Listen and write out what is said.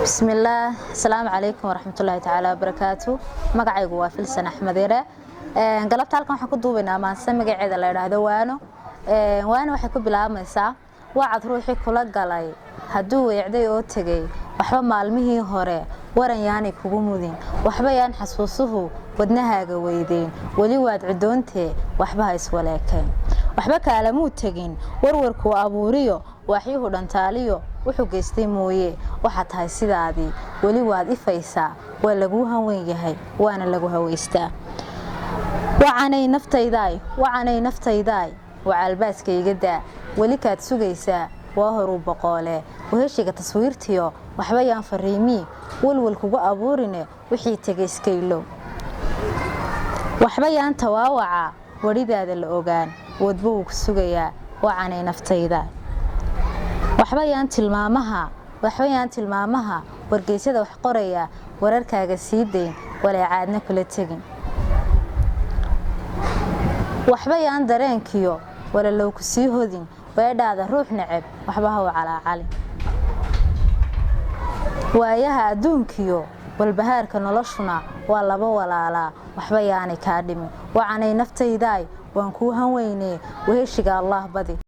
بسم الله السلام عليكم ورحمة الله تعالى وبركاته مقعيق وافلسن أحمد يرى قلبت halkan waxaan ku duubaynaa maanta magaceeda la yiraahdo waano waxay ku bilaabmaysaa wacad ruuxi kula galay haduu weecday oo tagay waxba maalmihii hore waran yaani kugu mudin waxba yaan xasuusuhu wadnahaaga weydeen wali waad cidoonte waxba is walaakeen waxba kala muu tagin warwarku abuuriyo waxyuhu dhantaaliyo wuxuu geystay mooyee waxa tahay sidaadii wali waad ifaysaa waa lagu hanweyn yahay waana lagu haweystaa wacanay naftaydaay wacalbaaska iga daa wali kaad sugaysaa waa horu boqoole waheshiga taswiirtiyo waxba yaan fariimi walwal kugu abuurine wixii tagay iskaylo waxba yaan tawaawaca waridaada la ogaan wadba uu ku sugayaa wacanay naftayda waxba yaan tilmaamaha wargeysada wax qoraya wararkaaga sii deyn walacaadna kula tagin waxba yaan dareenkiyo wala loo ku sii hodin weedhaada ruux nacab waxba ha calaacali waayaha adduunkiyo walbahaarka noloshuna waa laba walaala waxba yaani ka dhimin wacanay naftaydaay waan ku hanweynee weheshiga Allah badi